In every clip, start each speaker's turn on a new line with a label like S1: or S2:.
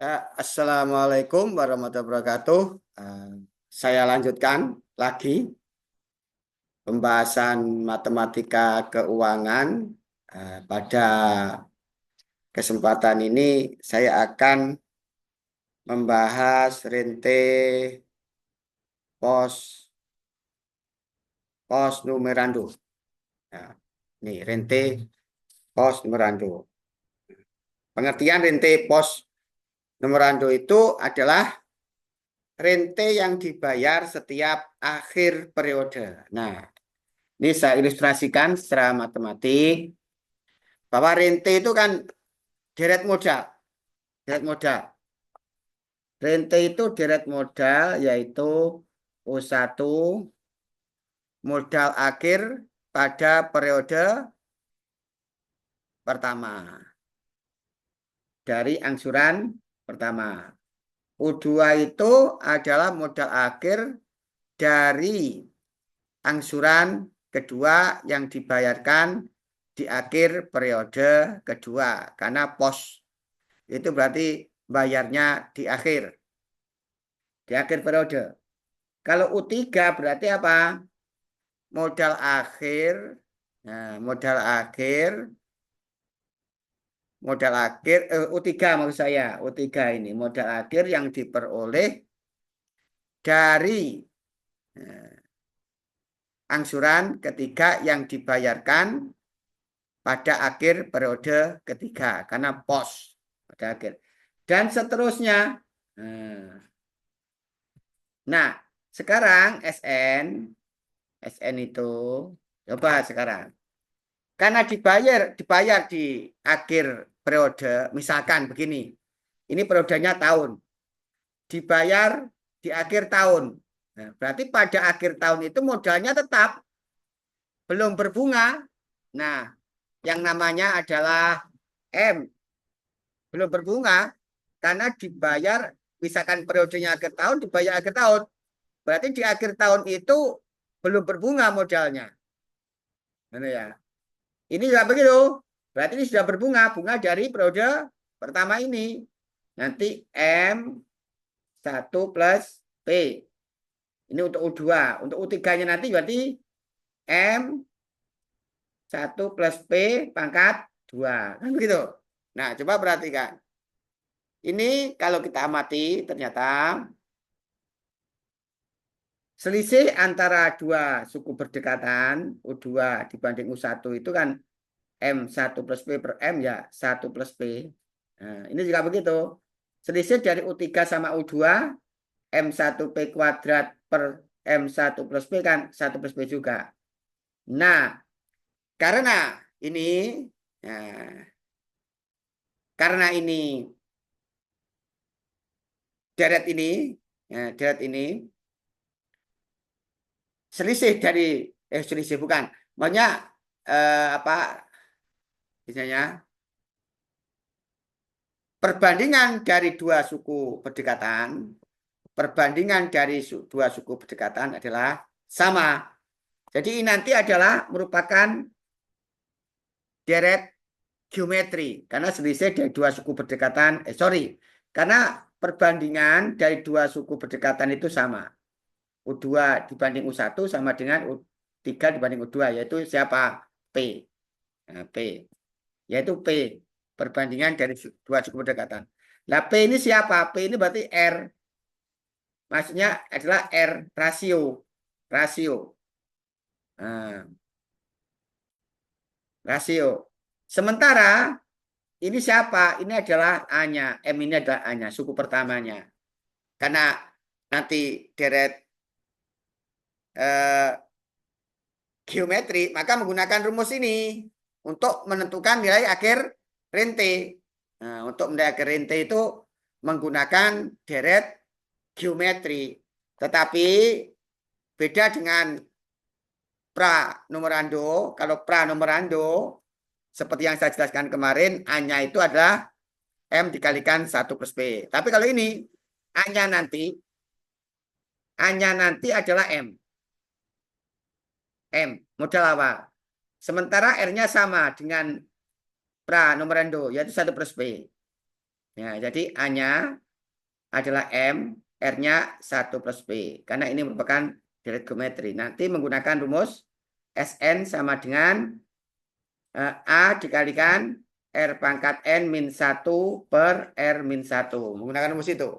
S1: Assalamualaikum warahmatullahi wabarakatuh. Saya lanjutkan lagi pembahasan matematika keuangan. Pada kesempatan ini saya akan membahas rente pos numerando. Nah, ini rente pos numerando. Pengertian rente pos numerando itu adalah rente yang dibayar setiap akhir periode. Nah, ini saya ilustrasikan secara matematik bahwa rente itu kan deret modal. Deret modal. Rente itu deret modal yaitu U1 modal akhir pada periode pertama dari angsuran pertama. U2 itu adalah modal akhir dari angsuran kedua yang dibayarkan di akhir periode kedua. Karena pos itu berarti bayarnya di akhir periode. Kalau U3 berarti apa? Modal akhir, nah, modal akhir U3 maksud saya, U3 ini modal akhir yang diperoleh dari angsuran ketiga yang dibayarkan pada akhir periode ketiga karena pos pada akhir dan seterusnya. Nah, sekarang SN itu coba sekarang karena dibayar di akhir periode, misalkan begini, ini periodenya tahun, dibayar di akhir tahun. Nah, berarti pada akhir tahun itu modalnya tetap belum berbunga. Nah, yang namanya adalah M, belum berbunga karena dibayar, misalkan periodenya akhir tahun, dibayar akhir tahun. Berarti di akhir tahun itu belum berbunga modalnya. Nah, ya. Ini juga begitu. Berarti ini sudah berbunga, bunga dari periode pertama ini. Nanti M1 plus P. Ini untuk U2. Untuk U3-nya nanti berarti M1 plus P pangkat 2. Kan begitu. Nah, coba perhatikan. Ini kalau kita amati ternyata selisih antara dua suku berdekatan U2 dibanding U1 itu kan M1 plus P per M ya 1 plus P. Nah, ini juga begitu. Selisih dari U3 sama U2 M1 P kuadrat per M1 plus P kan 1 plus P juga. Nah, karena ini nah, karena ini deret ini selisih dari selisih bukan. Maksudnya apa misalnya perbandingan dari dua suku berdekatan adalah sama. Jadi ini nanti adalah merupakan deret geometri karena selisih dari dua suku berdekatan. Karena perbandingan dari dua suku berdekatan itu sama. U2 dibanding U1 sama dengan U3 dibanding U2, yaitu siapa? P. Nah, P. Yaitu P. Perbandingan dari dua suku berdekatan. Nah, P ini siapa? P ini berarti R. Maksudnya adalah R, rasio. Rasio. Nah, rasio. Sementara ini siapa? Ini adalah A-nya. M ini adalah A-nya, suku pertamanya. Karena nanti deret geometri, maka menggunakan rumus ini untuk menentukan nilai akhir rente. Nah, untuk nilai akhir rente itu menggunakan deret geometri. Tetapi beda dengan pranumerando. Kalau pranumerando, seperti yang saya jelaskan kemarin, A-nya itu adalah M dikalikan 1 plus P. Tapi kalau ini, A-nya nanti adalah M. Modal awal. Sementara R-nya sama dengan pranumerando, yaitu 1 plus P. Ya, jadi A-nya adalah M, R-nya 1 plus P. Karena ini merupakan deret geometri. Nanti menggunakan rumus Sn sama dengan A dikalikan R pangkat N min 1 per R min 1. Menggunakan rumus itu.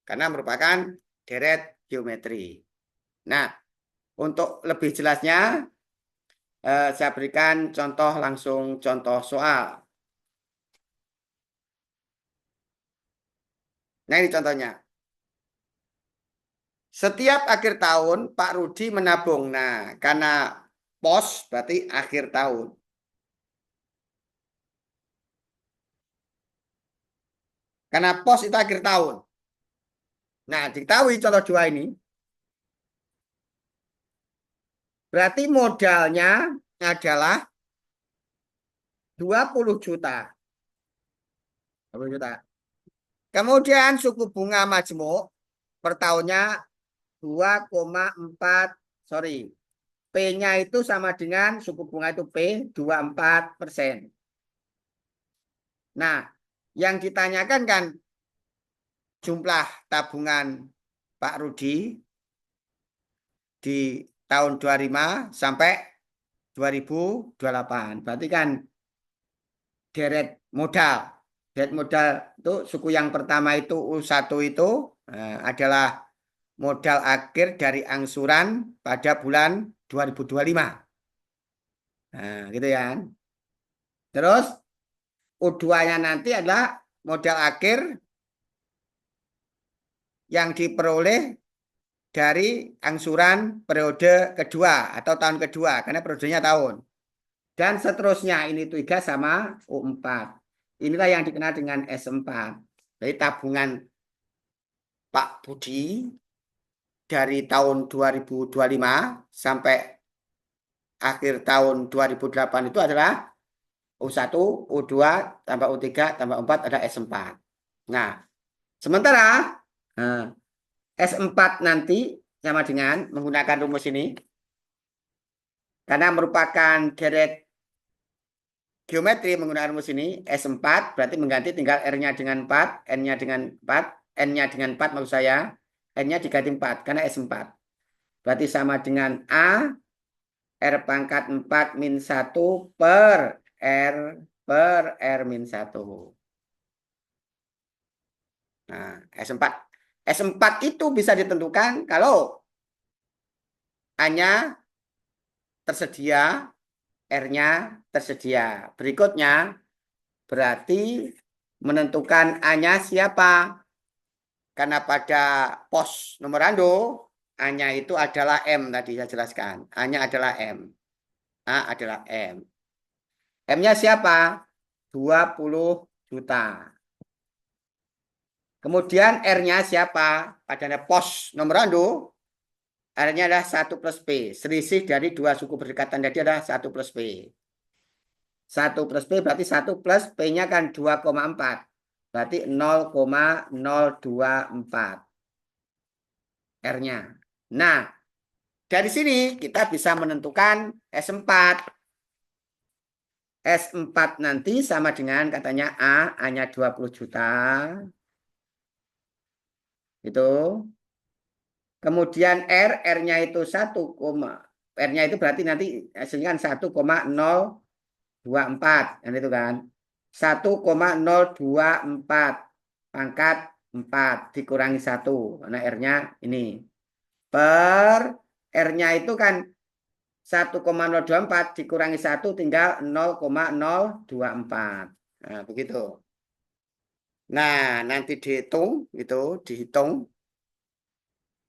S1: Karena merupakan deret geometri. Nah, untuk lebih jelasnya, saya berikan contoh langsung contoh soal. Nah, ini contohnya. Setiap akhir tahun Pak Rudi menabung. Nah, karena pos berarti akhir tahun. Karena pos itu akhir tahun. Nah, diketahui contoh dua ini. Berarti modalnya adalah 20 juta. 20 juta. Kemudian suku bunga majemuk per tahunnya 2,4, sorry. P-nya itu sama dengan suku bunga itu P 24%. Nah, yang ditanyakan kan jumlah tabungan Pak Rudi di tahun 25 sampai 2028. Berarti kan deret modal. Deret modal itu suku yang pertama itu U1 itu adalah modal akhir dari angsuran pada bulan 2025. Nah, gitu ya. Terus U2-nya nanti adalah modal akhir yang diperoleh dari angsuran periode kedua atau tahun kedua karena periodenya tahun. Dan seterusnya ini 3 sama U4. Inilah yang dikenal dengan S4. Jadi tabungan Pak Budi dari tahun 2025 sampai akhir tahun 2008 itu adalah U1, U2, tambah U3, tambah U4 ada S4. Nah, sementara S4 nanti sama dengan menggunakan rumus ini. Karena merupakan deret geometri menggunakan rumus ini. S4 berarti mengganti tinggal R-nya dengan 4, N-nya dengan 4, N-nya dengan 4 maksud saya. N-nya diganti 4 karena S4. Berarti sama dengan A R pangkat 4 min 1 per R min 1. Nah, S4. S4 itu bisa ditentukan kalau A-nya tersedia, R-nya tersedia. Berikutnya berarti menentukan A-nya siapa. Karena pada pos nomorando A-nya itu adalah M tadi saya jelaskan. A-nya adalah M. A adalah M. M-nya siapa? 20 juta. Kemudian R-nya siapa? Pada pos nomorando R-nya adalah 1 plus P. Selisih dari dua suku berdekatan tadi adalah 1 plus P. 1 plus P berarti 1 plus P-nya kan 2,4. Berarti 0,024 R-nya. Nah, dari sini kita bisa menentukan S4. S4 nanti sama dengan katanya A-nya 20 juta. Itu. Kemudian R-nya itu 1, R-nya itu berarti nanti hasilnya kan 1,024. Dan itu kan. 1,024 pangkat 4 dikurangi 1. Karena R-nya ini. Per R-nya itu kan 1,024 dikurangi 1 tinggal 0,024. Nah, begitu. Nah, nanti dihitung.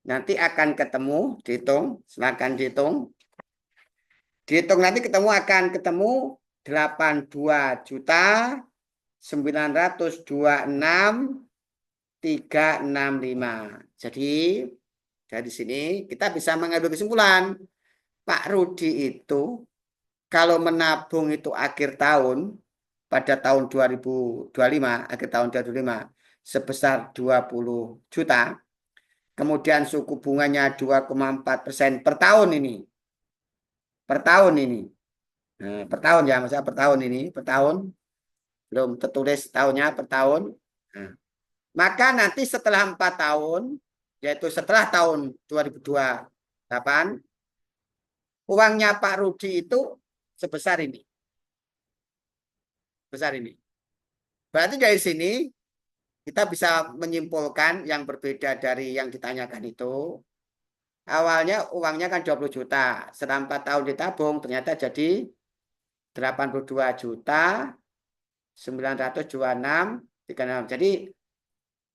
S1: Nanti akan ketemu, dihitung, silakan dihitung. Dihitung nanti akan ketemu 82.926.365. Jadi dari sini kita bisa mengambil kesimpulan Pak Rudi itu kalau menabung itu akhir tahun pada tahun 2025, akhir tahun 2025 sebesar 20 juta. Kemudian suku bunganya 2,4% per tahun ini. Per tahun ini. Nah, per tahun ya, maksudnya per tahun ini, per tahun. Belum tertulis tahunnya per tahun. Nah, maka nanti setelah 4 tahun, yaitu setelah tahun 2028, uangnya Pak Rudi itu sebesar ini. Besar ini. Berarti dari sini kita bisa menyimpulkan yang berbeda dari yang ditanyakan itu. Awalnya uangnya kan 20 juta. Setelah 4 tahun ditabung ternyata jadi 82 juta 926 36. Jadi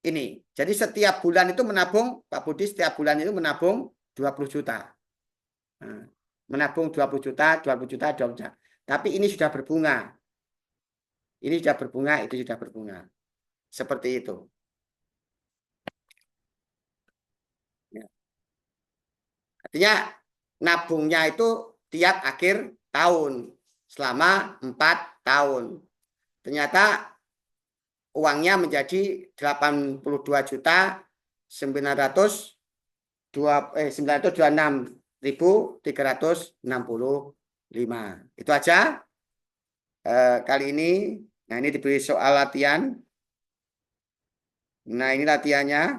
S1: ini. Jadi setiap bulan itu menabung, Pak Budi setiap bulan itu menabung 20 juta. Nah, menabung 20 juta, 20 juta, 20 juta. Tapi ini sudah berbunga. Ini sudah berbunga, itu sudah berbunga. Seperti itu. Ya. Artinya nabungnya itu tiap akhir tahun selama 4 tahun. Ternyata uangnya menjadi 82 juta 926.365. Itu aja kali ini. Nah, ini diberi soal latihan. Nah, ini latihannya.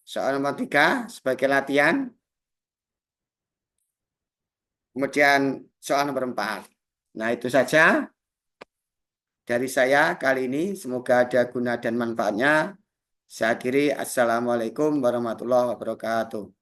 S1: Soal nomor 3 sebagai latihan. Kemudian soal nomor 4. Nah, itu saja dari saya kali ini. Semoga ada guna dan manfaatnya. Saya akhiri. Assalamualaikum warahmatullahi wabarakatuh.